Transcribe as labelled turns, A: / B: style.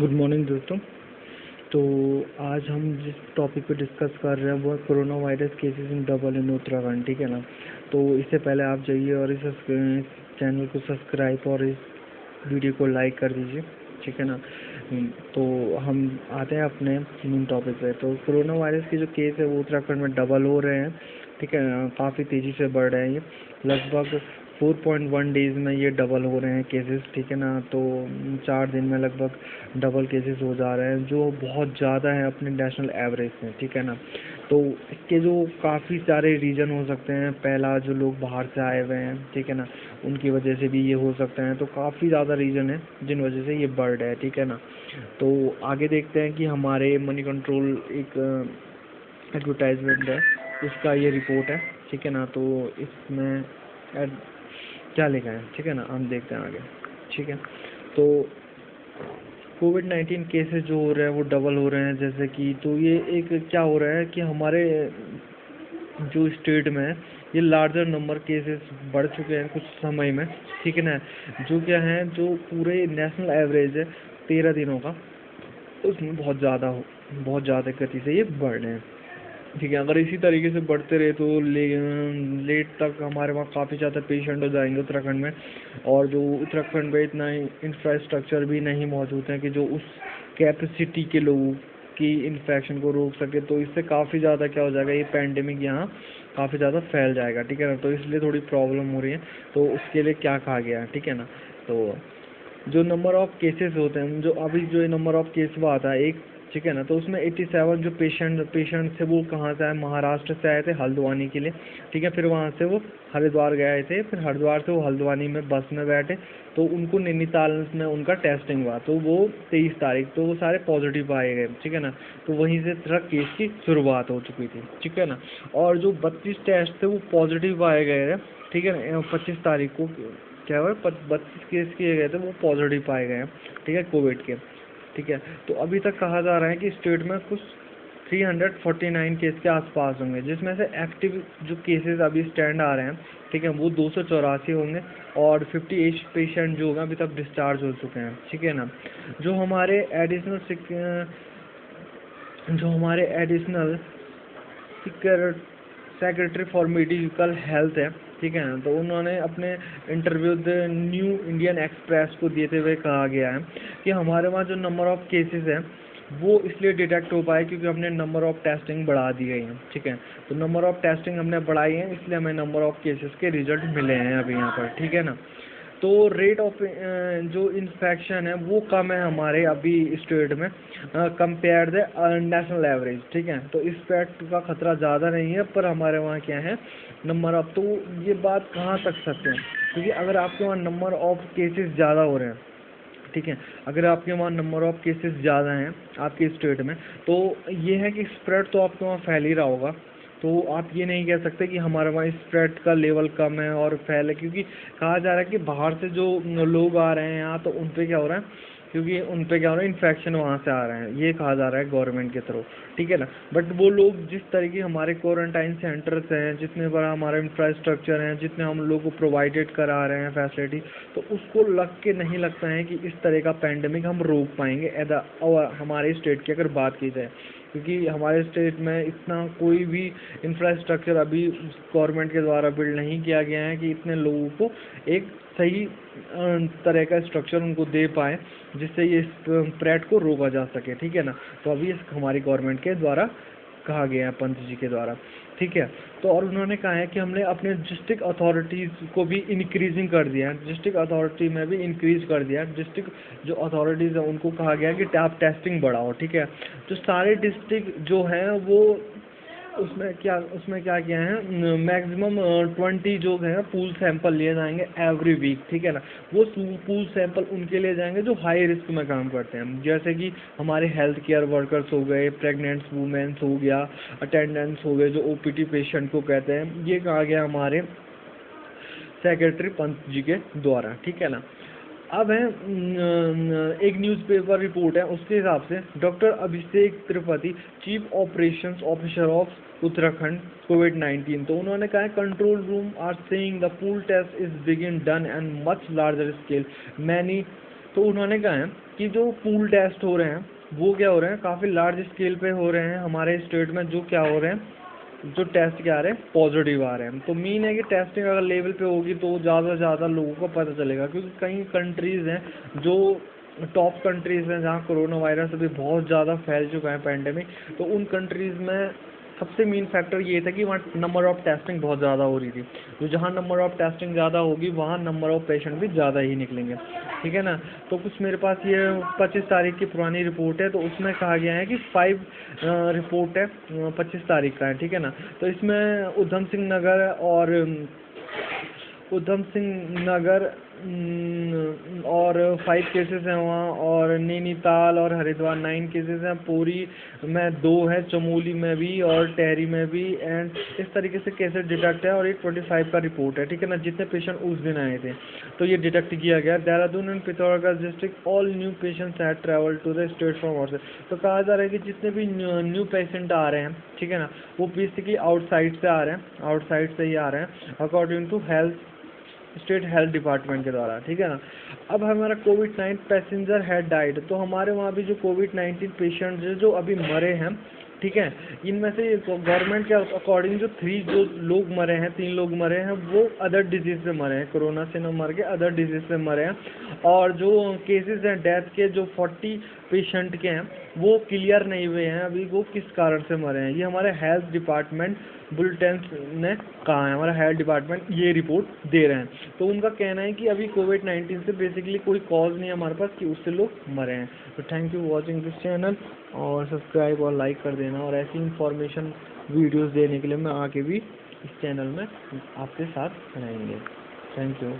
A: Good morning दोस्तों। तो आज हम जिस टॉपिक पे डिस्कस कर रहे हैं वो corona virus cases in double in Uttarakhand, ठीक है ना। तो इससे पहले आप जाइए और इस चैनल को सब्सक्राइब और इस वीडियो को लाइक कर दीजिए, ठीक है ना। तो हम आते हैं अपने मेन टॉपिक पे। तो कोरोना वायरस के जो केस है वो उत्तराखंड में डबल हो रहे हैं, ठीक है। काफ़ी तेज़ी से बढ़ रहे हैं ये, लगभग 4.1 डेज़ में ये डबल हो रहे हैं केसेस, ठीक है ना। तो 4 दिन में लगभग डबल केसेस हो जा रहे हैं, जो बहुत ज़्यादा है अपने नेशनल एवरेज से, ठीक है ना। तो इसके जो काफ़ी सारे रीज़न हो सकते हैं। पहला, जो लोग बाहर से आए हुए हैं, ठीक है ना, उनकी वजह से भी ये हो सकते हैं। तो काफ़ी ज़्यादा रीज़न है जिन वजह से ये बढ़ रहा है, ठीक है ना। तो आगे देखते हैं कि हमारे मनी कंट्रोल एक एडवर्टाइजमेंट है, उसका ये रिपोर्ट है, ठीक है ना। तो इसमें क्या लिखा है, ठीक है ना, हम देखते हैं आगे, ठीक है। तो कोविड-19 केसेस जो हो रहे हैं वो डबल हो रहे हैं, जैसे कि तो ये एक क्या हो रहा है कि हमारे जो स्टेट में है ये लार्जर नंबर केसेस बढ़ चुके हैं कुछ समय में, ठीक है ना। जो क्या है, जो पूरे नेशनल एवरेज है 13 दिनों का, उसमें बहुत ज़्यादा गति से ये बढ़ रहे हैं, ठीक है। अगर इसी तरीके से बढ़ते रहे तो लेट तक हमारे वहाँ काफ़ी ज़्यादा पेशेंट हो जाएंगे उत्तराखंड में। और जो उत्तराखंड में इतना इंफ्रास्ट्रक्चर भी नहीं मौजूद है कि जो उस कैपेसिटी के लोगों की इन्फेक्शन को रोक सके। तो इससे काफ़ी ज़्यादा क्या हो जाएगा, ये पैंडेमिक यहाँ काफ़ी ज़्यादा फैल जाएगा, ठीक है ना। तो इसलिए थोड़ी प्रॉब्लम हो रही है। तो उसके लिए क्या कहा गया है, ठीक है ना। तो जो नंबर ऑफ़ केसेस होते हैं, जो अभी जो ये नंबर ऑफ़ केस हुआ था एक, ठीक है ना, तो उसमें 87 जो पेशेंट थे वो कहाँ से आए, महाराष्ट्र से आए थे हल्द्वानी के लिए, ठीक है। फिर वहाँ से वो हरिद्वार गए थे, फिर हरिद्वार से वो हल्द्वानी में बस में बैठे, तो उनको नैनीताल में उनका टेस्टिंग हुआ, तो वो 23 तारीख, तो वो सारे पॉजिटिव पाए गए, ठीक है ना। तो वहीं से ट्रक केस की शुरुआत हो चुकी थी, ठीक है ना। और जो 32 टेस्ट थे वो पॉजिटिव पाए गए थे, ठीक है ना। 25 तारीख को क्या हुआ, 32 केस किए गए थे वो पॉजिटिव पाए गए हैं, ठीक है, कोविड के, ठीक है। तो अभी तक कहा जा रहा है कि स्टेट में कुछ 349 केस के आसपास होंगे, जिसमें से एक्टिव जो केसेस अभी स्टैंड आ रहे हैं, ठीक है, वो 284 होंगे। और 58 पेशेंट जो होंगे अभी तक डिस्चार्ज हो चुके हैं, ठीक है ना। जो हमारे additional secretary for medical health है, ठीक है ना, तो उन्होंने अपने इंटरव्यू न्यू इंडियन एक्सप्रेस को देते हुए कहा गया है कि हमारे वहाँ जो नंबर ऑफ़ केसेस हैं वो इसलिए डिटेक्ट हो पाए क्योंकि हमने नंबर ऑफ़ टेस्टिंग बढ़ा दी गई है, ठीक है। तो नंबर ऑफ़ टेस्टिंग हमने बढ़ाई है, इसलिए हमें नंबर ऑफ़ केसेस के रिजल्ट मिले हैं अभी यहाँ पर, ठीक है ना। तो रेट ऑफ जो इन्फेक्शन है वो कम है हमारे अभी स्टेट में कंपेयर द नेशनल एवरेज, ठीक है। तो इस पेट का खतरा ज़्यादा नहीं है, पर हमारे वहाँ क्या है नंबर ऑफ, तो ये बात कहाँ तक सत्य है, क्योंकि अगर आपके वहाँ नंबर ऑफ केसेस ज़्यादा हो रहे हैं, ठीक है, अगर आपके वहाँ नंबर ऑफ केसेस ज़्यादा हैं आपके स्टेट में, तो ये है कि स्प्रेड तो आपके वहाँ फैल ही रहा होगा। तो आप ये नहीं कह सकते कि हमारे वहाँ स्प्रेड का लेवल कम है और फैल है, क्योंकि कहा जा रहा है कि बाहर से जो लोग आ रहे हैं यहाँ, तो उन पे क्या हो रहा है, क्योंकि उन पे क्या हो रहा है, इन्फेक्शन वहाँ से आ रहे हैं, ये कहा जा रहा है गवर्नमेंट के थ्रू, ठीक है ना। बट वो लोग जिस तरीके हमारे क्वारंटाइन सेंटर्स हैं, जितने बड़ा हमारा इंफ्रास्ट्रक्चर है, जितने हम लोग को प्रोवाइडेड करा रहे हैं फैसिलिटी, तो उसको लग के नहीं लगता है कि इस तरह का पैंडमिक हम रोक पाएंगे और हमारे स्टेट की अगर बात की जाए, क्योंकि हमारे स्टेट में इतना कोई भी इंफ्रास्ट्रक्चर अभी गवर्नमेंट के द्वारा बिल्ड नहीं किया गया है कि इतने लोगों को एक सही तरह का स्ट्रक्चर उनको दे पाए जिससे ये स्प्रेड को रोका जा सके, ठीक है ना। तो अभी इस हमारी गवर्नमेंट के द्वारा कहा गया है, पंत जी के द्वारा, ठीक है। तो और उन्होंने कहा है कि हमने अपने डिस्ट्रिक्ट अथॉरिटीज़ को भी इंक्रीजिंग कर दिया है, डिस्ट्रिक्ट अथॉरिटी में भी इंक्रीज कर दिया है। डिस्ट्रिक्ट जो अथॉरिटीज़ हैं उनको कहा गया है कि आप टेस्टिंग बढ़ाओ, ठीक है। तो सारे डिस्ट्रिक्ट जो हैं वो उसमें क्या किया है, मैक्सिमम 20 जो है पूल सैंपल लिए जाएंगे एवरी वीक, ठीक है ना। वो पूल सैंपल उनके लिए जाएंगे जो हाई रिस्क में काम करते हैं, जैसे कि हमारे हेल्थ केयर वर्कर्स हो गए, प्रेग्नेंट वुमेन्स हो गया, अटेंडेंट्स हो गए, जो ओपीटी पेशेंट को कहते हैं, ये कहा गया हमारे सेक्रेटरी पंत जी के द्वारा, ठीक है ना। अब है एक न्यूज़पेपर रिपोर्ट है, उसके हिसाब से doctor Abhishek Tripathi, chief operations officer of Uttarakhand कोविड-19, तो उन्होंने कहा है control room are saying the pool test is बिगिन done and much larger scale, many तो उन्होंने कहा है कि जो पूल टेस्ट हो रहे हैं वो क्या हो रहे हैं, काफ़ी लार्ज स्केल पे हो रहे हैं हमारे स्टेट में, जो क्या हो रहे हैं, जो टेस्ट क्या आ रहे हैं, पॉजिटिव आ रहे हैं। तो मीन है कि टेस्टिंग अगर लेवल पे होगी तो ज़्यादा से ज़्यादा लोगों को पता चलेगा, क्योंकि कई कंट्रीज़ हैं जो टॉप कंट्रीज़ हैं जहाँ कोरोना वायरस अभी बहुत ज़्यादा फैल चुका है पैंडेमिक, तो उन कंट्रीज़ में सबसे मेन फैक्टर ये था कि वहाँ नंबर ऑफ़ टेस्टिंग बहुत ज़्यादा हो रही थी। तो जहाँ नंबर ऑफ़ टेस्टिंग ज़्यादा होगी वहाँ नंबर ऑफ़ पेशेंट भी ज़्यादा ही निकलेंगे, ठीक है ना। तो कुछ मेरे पास ये 25 तारीख की पुरानी रिपोर्ट है, तो उसमें कहा गया है कि 5 रिपोर्ट है 25 तारीख का है, ठीक है ना। तो इसमें उधम सिंह नगर और 5 केसेस हैं वहाँ, और नैनीताल और हरिद्वार 9 केसेस हैं, पूरी में 2 है, चमोली में भी और टेहरी में भी, एंड इस तरीके से केसेस डिटेक्ट है। और ये 25 का रिपोर्ट है, ठीक है ना, जितने पेशेंट उस दिन आए थे तो ये डिटेक्ट किया गया। Dehradun and Pithoragarh district all new patients had travel to the state from outside. तो कहा जा रहा है कि जितने भी न्यू पेशेंट आ रहे हैं, ठीक है ना, वो बेसिकली आउटसाइड से आ रहे हैं, आउटसाइड से ही आ रहे हैं according to state health department के द्वारा, ठीक है ना। अब हमारा कोविड-19 पैसेंजर हैड डाइड, तो हमारे वहाँ भी जो कोविड-19 पेशेंट जो अभी मरे हैं, ठीक है, इनमें से गवर्नमेंट के अकॉर्डिंग जो 3 जो लोग मरे हैं, 3 लोग मरे हैं, वो अदर डिजीज़ से मरे हैं, कोरोना से न मर के अदर डिजीज़ से मरे हैं। और जो केसेस हैं डेथ के, जो 40 पेशेंट के हैं, वो क्लियर नहीं हुए हैं अभी वो किस कारण से मरे हैं। ये हमारे हेल्थ डिपार्टमेंट बुलेटिन ने कहा है, हमारा हेल्थ डिपार्टमेंट ये रिपोर्ट दे रहे हैं। तो उनका कहना है कि अभी कोविड-19 से बेसिकली कोई कॉज नहीं है हमारे पास कि उससे लोग मरे हैं। तो thank you watching this channel, और सब्सक्राइब और लाइक कर देना, और ऐसी इंफॉर्मेशन वीडियोस देने के लिए मैं आगे भी इस चैनल में आपके साथ बनाएंगे। Thank you.